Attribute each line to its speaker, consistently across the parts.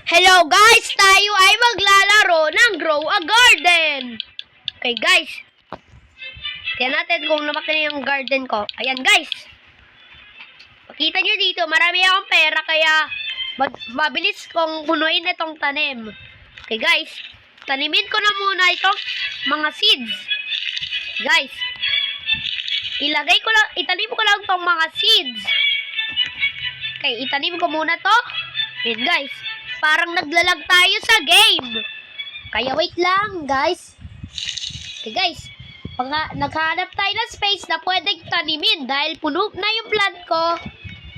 Speaker 1: Hello guys! Tayo ay maglalaro ng Grow a Garden! Okay guys, tingnan natin kung lumaki na yung garden ko. Ayan guys, makita nyo dito, marami akong pera kaya mabilis kong punuin itong tanim. Okay guys, tanimin ko na muna itong mga seeds. Guys, itanim ko lang itong mga seeds. Okay, itanim ko muna to. Ayan guys, parang naglalag tayo sa game. Kaya wait lang, guys. Okay, guys. Naghanap tayo ng space na pwedeng tanimin dahil puno na yung plant ko.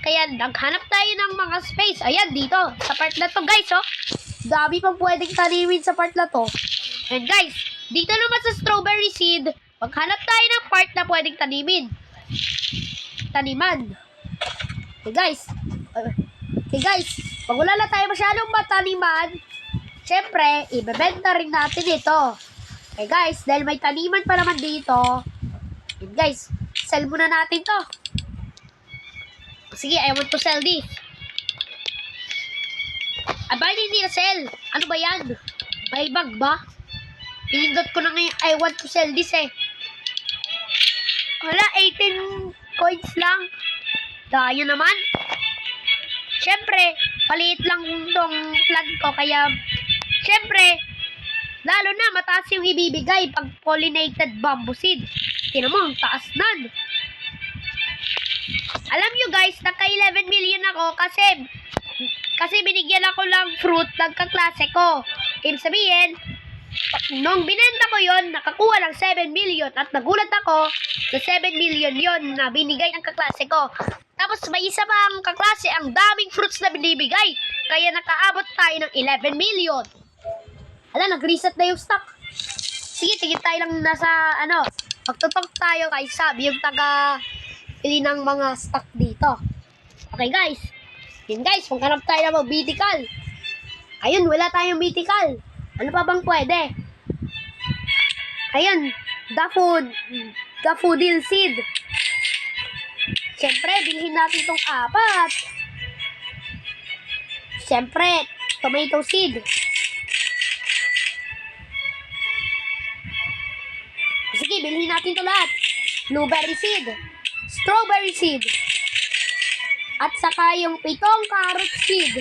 Speaker 1: Kaya naghanap tayo ng mga space. Ayan, dito. Sa part na to, guys, oh. Dami pang pwedeng tanimin sa part na to. And guys, dito naman sa strawberry seed, maghanap tayo ng part na pwedeng taniman. Okay, guys. Okay, guys. Pag wala na tayo masyadong mataniman, syempre, ibebenta rin natin ito. Okay guys, dahil may taniman pa naman dito, yun guys, sell muna natin to. Sige, I want to sell this. Abay, hindi na sell. Ano ba yan? May bag ba? Pinindot ko na ngayon, I want to sell this eh. Wala, 18 coins lang. Daya naman. Syempre, paliit lang tong plant ko, kaya, syempre, lalo na mataas yung ibibigay pag pollinated bamboo seed. Tingnan mo, ang taas nun. Alam nyo guys, naka 11 million ako kasi binigyan ako lang fruit ng kaklase ko. Ibig sabihin, nung binenta ko yon, nakakuha ng 7 million at nagulat ako na 7 million yon na binigay ng kaklase ko. Tapos may isa pa ang kaklase, ang daming fruits na binibigay. Kaya nakaabot tayo ng 11 million. Ala, nag-reset na yung stock. Sige, tingin tayo lang nasa, magtutok tayo kay Sab, yung taga-pili ng mga stock dito. Okay guys. Yun guys, maghanap tayo ng vertical. Ayun, wala tayong vertical. Ano pa bang pwede? Ayun, daffodil seed. Siyempre, bilhin natin itong 4. Siyempre, tomato seed. Sige, bilhin natin ito lahat. Blueberry seed. Strawberry seed. At saka yung 7 carrot seed.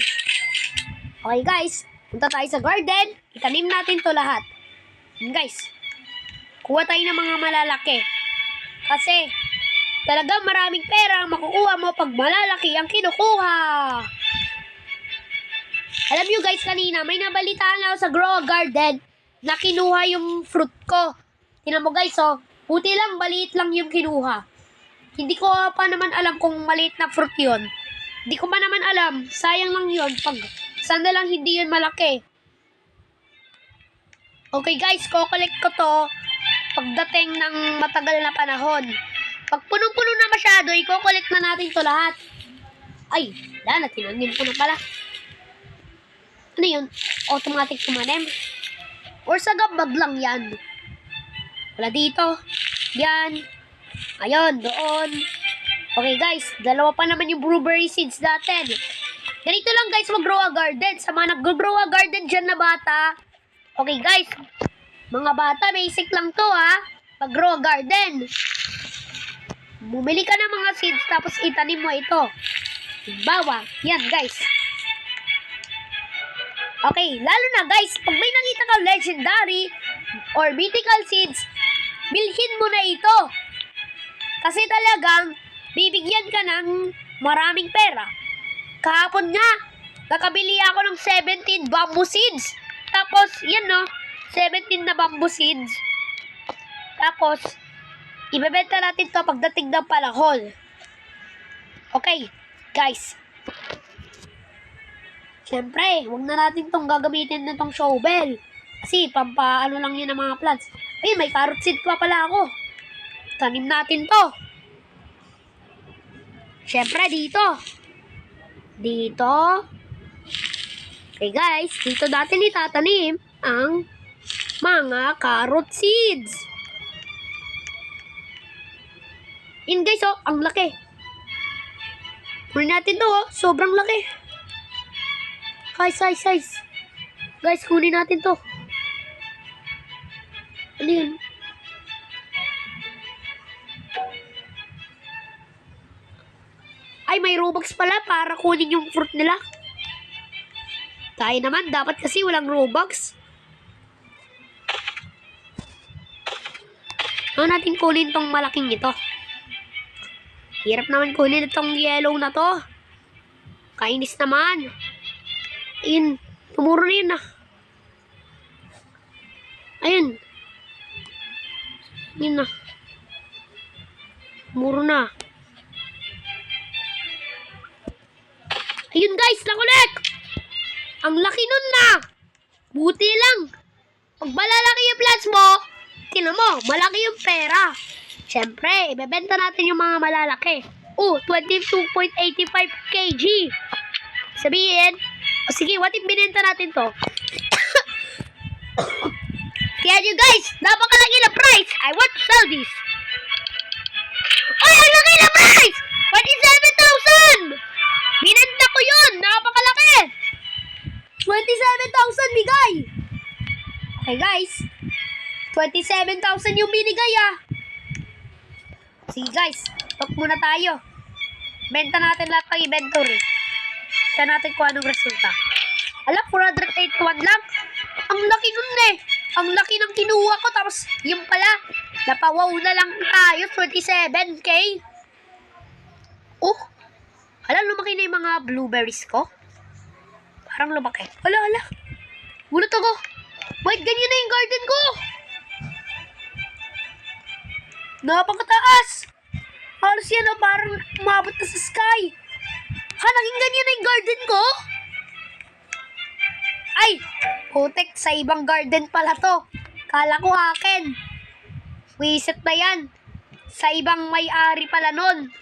Speaker 1: Okay guys, punta tayo sa garden. Itanim natin to lahat. Yun guys, kuha tayo ng mga malalaki. Kasi, talagang maraming pera ang makukuha mo pag malalaki ang kinukuha. Alam nyo guys, kanina may nabalitaan ako sa Grow a Garden na kinuha yung fruit ko. Tingnan mo guys, oh, puti lang, maliit lang yung kinuha. Hindi ko pa naman alam kung maliit na fruit yun. Hindi ko pa naman alam, sayang lang yun pag sana lang hindi yun malaki. Okay guys, kukolect ko to pagdating ng matagal na panahon. Pag punong-puno na masyado, i-collect na natin to lahat. Ay, wala na, tinanim ko na pala. Ano yun? Automatic tumanim? Or sa gabag lang yan? Wala dito. Yan. Ayun, doon. Okay guys, dalawa pa naman yung blueberry seeds natin. Ganito lang guys, mag-grow a garden. Sa mga nag-grow a garden dyan na bata. Okay guys, mga bata, basic lang to ha. Mag-grow a garden. Bumili ka ng mga seeds tapos itanim mo ito. Bawa. Yan guys. Okay, lalo na guys, pag may nakita kang legendary or mythical seeds, bilhin mo na ito. Kasi talagang bibigyan ka ng maraming pera. Kahapon nga, nakabili ako ng 17 bamboo seeds. Tapos, yan no, 17 na bamboo seeds. Tapos, ibebenta natin to pagdating ng panahon. Okay, guys. Siyempre, huwag na natin tong gagamitin na tong shovel. Kasi, pampaano lang yun ng mga plants. Ay, may carrot seed pa pala ako. Tanim natin to. Siyempre, dito. Dito. Okay, guys. Dito natin itatanim ang mga carrot seeds. Yun guys, oh, ang laki. Kunin natin to, oh, sobrang laki. Size. Guys, kunin natin to. Ano yun? Ay, may Robux pala para kunin yung fruit nila. Tayo naman, dapat kasi walang Robux. Ano natin kunin tong malaking ito? Hirap naman kunin itong yellow na to. Kainis naman. Ayun, tumuro na yun ah. Ayun. Yun na. Tumuro na. Ayun guys, nakulik! Ang laki nun na! Buti lang. Pag malalaki yung plants mo, tinan mo, malaki yung pera. Siyempre, ibebenta natin yung mga malalaki. 22.85 kg. Sabihin, sige, what if binenta natin to? Kaya nyo guys, napakalaki na price. I want to sell this. Ay, ang laki na price! 27,000! Binenta ko yun! Napakalaki! 27,000 bigay! Okay guys, 27,000 yung binigay ah. Sige guys, talk muna tayo. Benta natin lahat ng inventory. Tignan natin kung anong resulta. Alam, 481 lang. Ang laki nun eh. Ang laki ng kinuha ko. Tapos yung pala, napawaw na lang tayo. 27k. Oh, alam, lumaki na yung mga blueberries ko. Parang lumaki. Hala. Gulat ako. Wait, ganyan na yung garden ko. Napakataas. Halos yan oh, parang umabot na sa sky. Naging ganyan na yung garden ko. Ay, putek, sa ibang garden pala to. Kala ko akin. Wisit na yan. Sa ibang may-ari pala nun.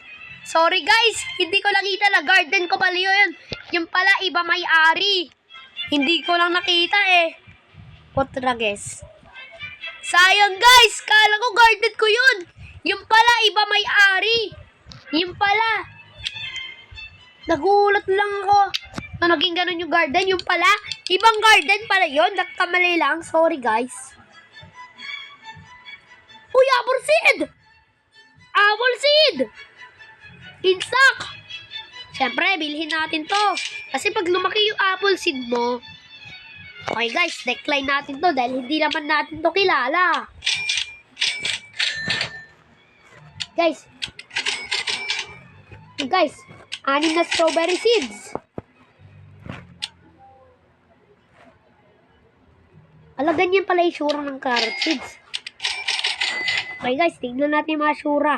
Speaker 1: Sorry guys, hindi ko nakita na garden ko pala yun. Yung pala iba may-ari. Hindi ko lang nakita eh. Potrages. Sayang guys, kala ko garden ko yun. Yung pala iba may-ari. Yung pala. Nagulat lang ako na naging ganun yung garden. Yung pala, ibang garden pala yun. Nagkamali lang. Sorry guys. Uy, apple seed! Apple seed! In stock! Siyempre, bilhin natin to. Kasi pag lumaki yung apple seed mo, okay guys, decline natin to dahil hindi naman natin to kilala. Guys, 6 na strawberry seeds. Ganyan pala yung sura ng carrot seeds. Okay guys, tignan natin yung mga sura.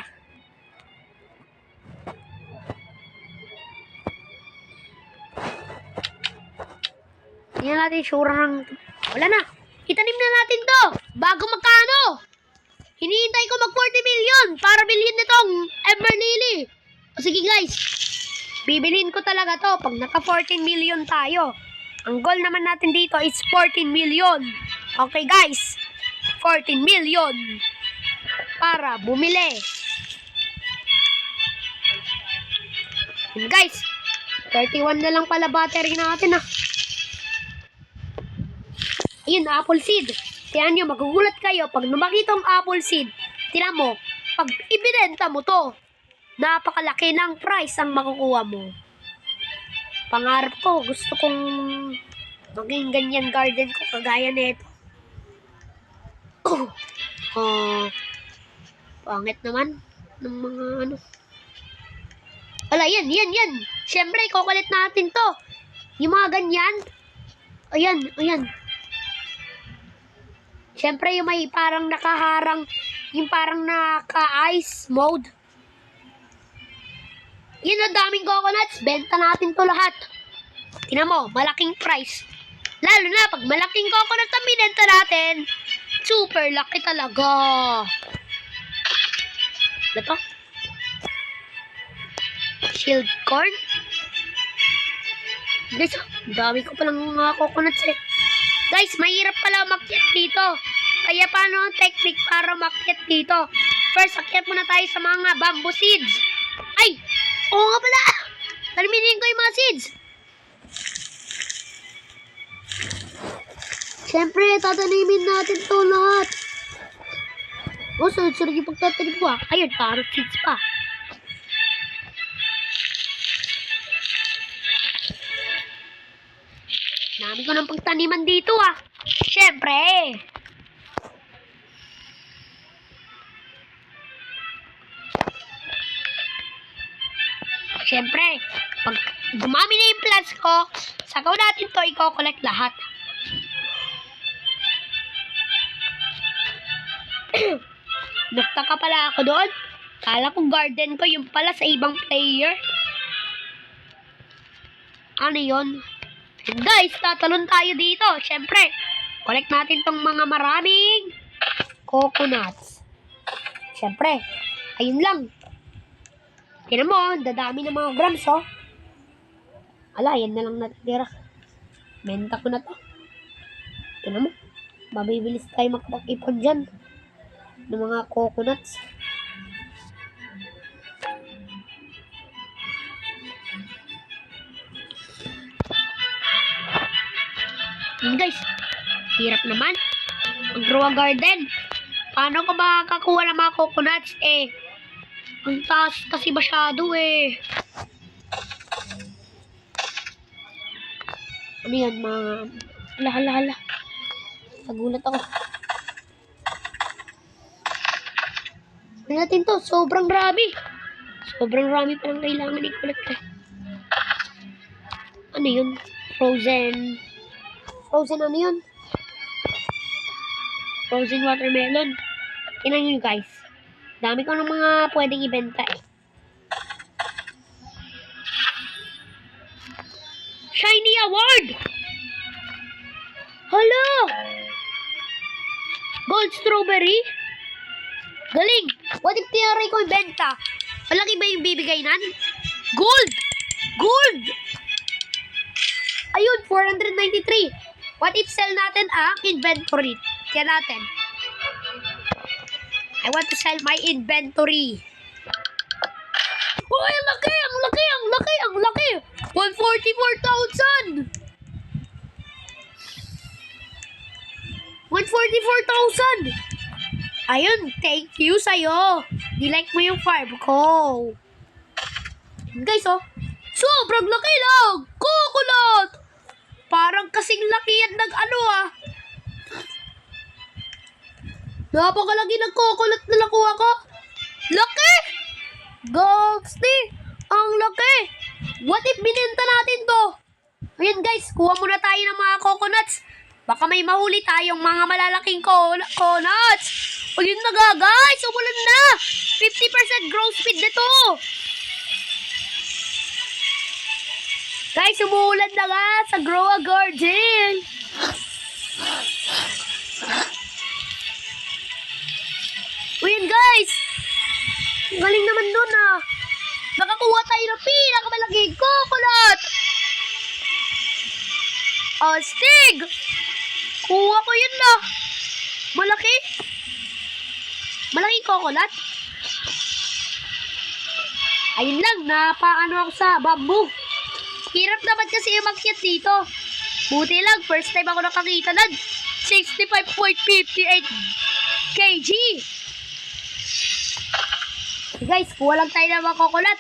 Speaker 1: Tignan natin yung sura ng... Wala na. Itanim na natin to. Bago magkano? Hinihintay ko mag 40 million para bilhin nitong Ember Lily. O sige guys, bibilhin ko talaga to pag naka 14 million tayo. Ang goal naman natin dito is 14 million. Okay guys, 14 million para bumili. And guys, 31 na lang pala battery natin ah. Ayun, apple seed. Kaya nyo, magugulat kayo pag lumaki tong apple seed. Tingnan mo, pag ibinenta mo to, napakalaki ng price ang makukuha mo. Pangarap ko, gusto kong maging ganyan garden ko, kagaya nito. Pangit naman ng mga ano. Ala, yan. Siyempre, kukulit natin to. Yung mga ganyan. Ayan. Siyempre, yung may parang nakaharang, yung parang naka-ice mode. Yun, ang daming coconuts. Benta natin to lahat. Tingnan mo, malaking price. Lalo na, pag malaking coconut ang binenta natin, super laki talaga. Ano to? Shield corn? Guys, dami ko palang mga coconuts eh. Guys, mahirap pala umakyat dito. Kaya paano ang technique para umakyat dito? First, akyat muna tayo sa mga bamboo seeds. Ay! Oo nga pala! Taliminin ko yung mga seeds. Siyempre, tatanimin natin to lahat. O, sunod-sunod yung pagtatanim ko ah. Ayun, parang seeds pa. Dami ko ng pagtaniman dito ah. Siyempre. Siyempre, pag dumami na yung plants ko, sakaw natin to, i-collect lahat. Nagtaka pala ako doon. Kala ko garden ko, yung pala sa ibang player. Ano yun? And guys, tatalon tayo dito. Siyempre, collect natin tong mga maraming coconuts. Siyempre, ayun lang. Tignan mo, dadami ng mga grams, oh. Ala, yan na lang natitira. Benta ko na to. Tignan mo, mabibilis tayo makapag-ipon dyan ng mga coconuts. Yun guys, hirap naman mag-grow a garden. Paano ka makakakuha ng mga coconuts? Ang taas kasi masyado eh. Ano yan mga... Hala. Nagulat ako. Ano natin to? Sobrang rami. Sobrang rami palang kailangan i-collect eh. Ano yun? Frozen ano yun? Frozen watermelon. Tingnan nyo guys. Dami ko ng mga pwedeng ibenta eh. Shiny award! Hala! Gold strawberry? Galing! What if tinry ko ibenta? Malaki ba yung bibigay nan? Gold! Gold! Ayun, 493. What if sell natin ang inventory? Kaya natin. I want to sell my inventory. Oh, ang laki! 144,000! 144,000! Ayun, thank you sa'yo. Nilike mo yung farm ko. Guys, oh. Sobrang laki lang! Coconut! Parang kasing laki yan ng Napakalaki ng coconut na nakuha ko. Laki! Goxty! Ang laki! What if binenta natin to? Ayan guys, kuha muna tayo ng mga coconuts. Baka may mahuli tayong mga malalaking coconuts. O yun na guys, umulan na. 50% growth speed nito. Guys, umuulan na nga sa Grow a Garden. Ayan guys. Galing naman dun ah. Nakakuha tayo ng pinakamalaking coconut. Astig. Kuha ko yun na. Malaki. Malaking coconut. Ayun lang, napaano ako sa bamboo. Hirap naman kasi umakyat dito. Buti lang, first time ako nakakita ng 65.58 kg. Guys, kuha lang tayo ng mga coconut.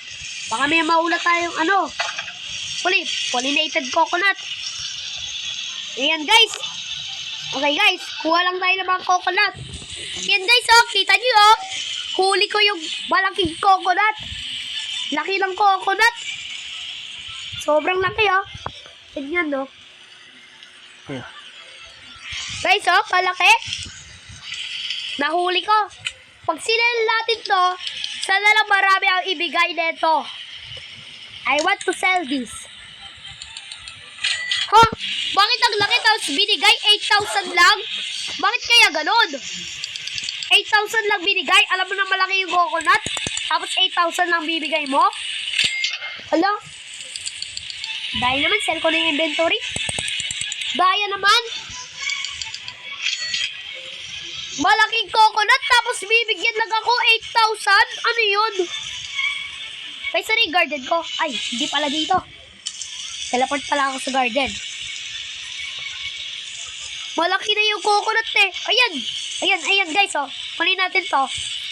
Speaker 1: Baka may maulat tayong pollinated coconut. Ayan guys. Okay guys, kuha lang tayo ng mga coconut. Ayan guys, oh, kita nyo oh. Huli ko yung malaking coconut. Laki ng coconut. Sobrang laki oh. Tignan no. Guys oh, kalaki. Nahuli ko. Pag sinel natin to, sana lang marami ang ibigay nito. I want to sell this. Huh? Bakit ang laki tapos binigay 8,000 lang? Bakit kaya ganun? 8,000 lang binigay. Alam mo na malaki yung coconut. Tapos 8,000 lang bibigay mo? Hala? Dahil naman, sell ko na yung inventory. Daya naman. Malaking coconut, tapos bibigyan lang ako 8,000. Ano yun? Guys, ano yung garden ko? Ay, hindi pala dito. Teleport pala ako sa garden. Malaki na yung coconut eh. Ayan. Ayan guys oh. Kunin natin to.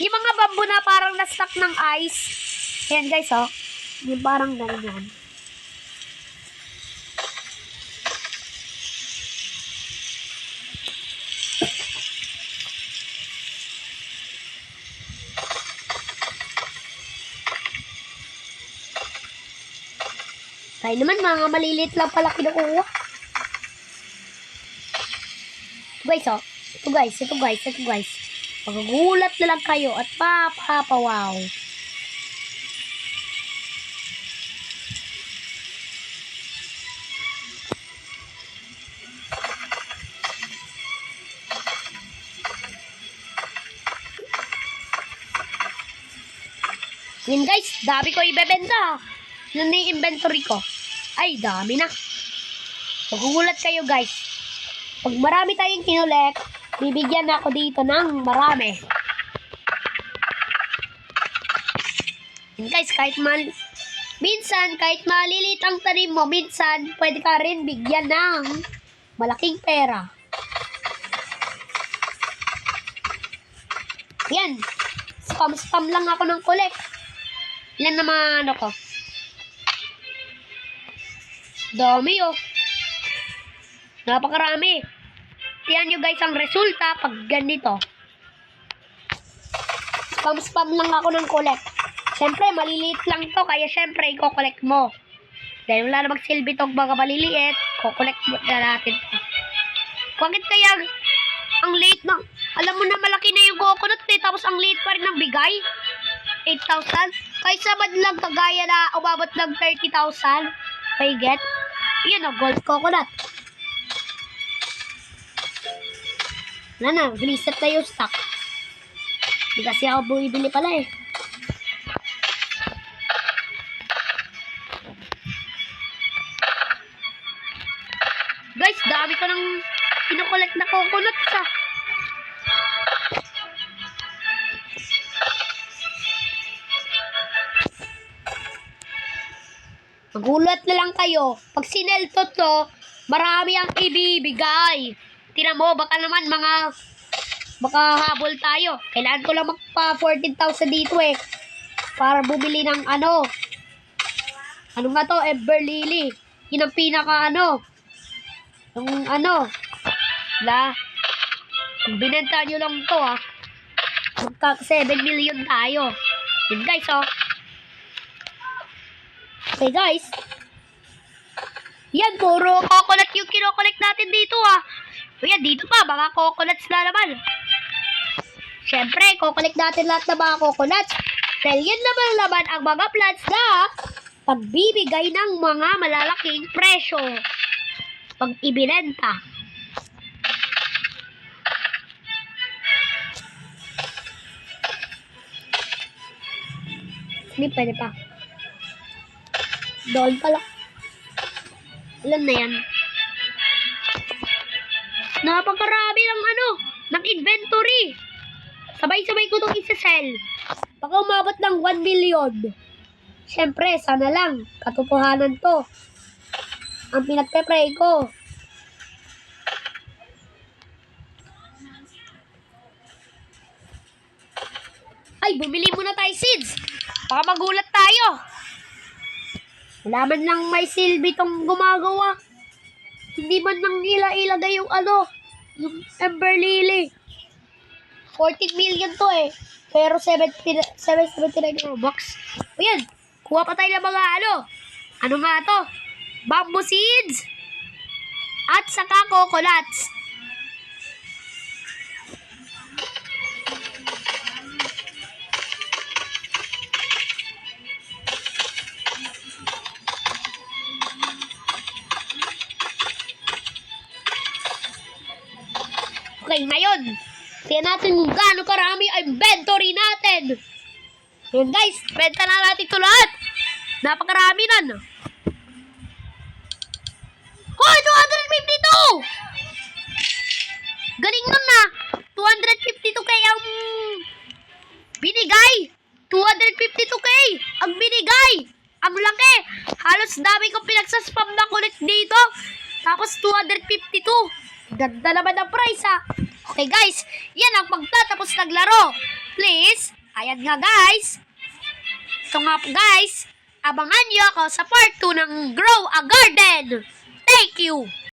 Speaker 1: Yung mga bamboo na parang na-stuck ng ice. Ayan guys oh. Yung parang ganyan. Kaya naman mga maliliit lang pala kinukuha. Ito guys. Magugulat na lang kayo at papapawaw. Yan guys, dami ko ibebenta. Yan na yung inventory ko. Ay, dami na. Magugulat kayo guys. Pag marami tayong kinulek, bibigyan ako dito ng marami. And guys, minsan, kahit malilit ang tanim mo, minsan, pwede ka rin bigyan ng malaking pera. Yan. Spam lang ako ng collect. Ilan na mga ano ko. Dami oh. Napakarami. Tiyan nyo guys ang resulta pag ganito. Spam lang ako ng collect. Siyempre, maliliit lang to. Kaya siyempre, i-collect mo. Dahil wala na magsilbi itong mga maliliit, kukolect mo na natin to. Bakit kaya ang late ng... Alam mo na malaki na yung coconut eh, tapos ang late pa rin ng bigay? 8,000? Kaysa ba lang kagaya na umabot ng 30,000? May get? Yan o, gold coconut. Wala na, reset na yung stock. Hindi kasi ako bumibili pala eh. Guys, dami ko ng pinakolect na coconut sa. Magulat na lang kayo. Pag sinelto to, marami ang ibibigay. Tingnan mo, baka naman baka habol tayo. Kailangan ko lang magpa 14,000 dito eh. Para bumili ng ano. Ano nga to? Ever Lily. Yun ang pinaka ano. Yung ano. Kung binenta nyo lang to ah. Magka 7 million tayo. Yun guys oh. Okay guys. Yan, puro coconut yung kinokolect natin dito ah. Yan, dito pa, mga coconuts na naman. Siyempre, kukolect natin lahat ng mga coconuts. Dahil yan naman ang mga plants na pagbibigay ng mga malalaking presyo pag ibinenta. Hindi pwede pa. Doon pala. Alam na yan. Napakarami ng inventory. Sabay-sabay ko itong isa-sell. Baka umabot ng 1 million. Siyempre, sana lang. Katotohanan to. Ang pinagpe-pray ko. Ay, bumili muna tayo seeds. Baka magulat tayo. Wala man lang may silbi tong gumagawa. Hindi man lang nila ilagay yung yung Ember Lily. 14 million to eh. Pero 779 Robux. O yan, kuha pa tayo ng mga ano nga to? Bamboo seeds. At saka coconuts. Okay, ngayon, tingnan natin kung gaano karami ang inventory natin. Yun guys, benta na natin ito lahat. Napakarami nan. Hoy, 252! Galing nun na. 252k ang binigay. 252k ang binigay. Ang laki. Halos dami kong pinagsaspam na kulit dito. Tapos 252. Ganda naman ang price ha. Okay guys, yan ang pagtatapos naglaro. Please, ayan nga guys. Ito nga po guys, abangan nyo ako sa part 2 ng Grow a Garden. Thank you!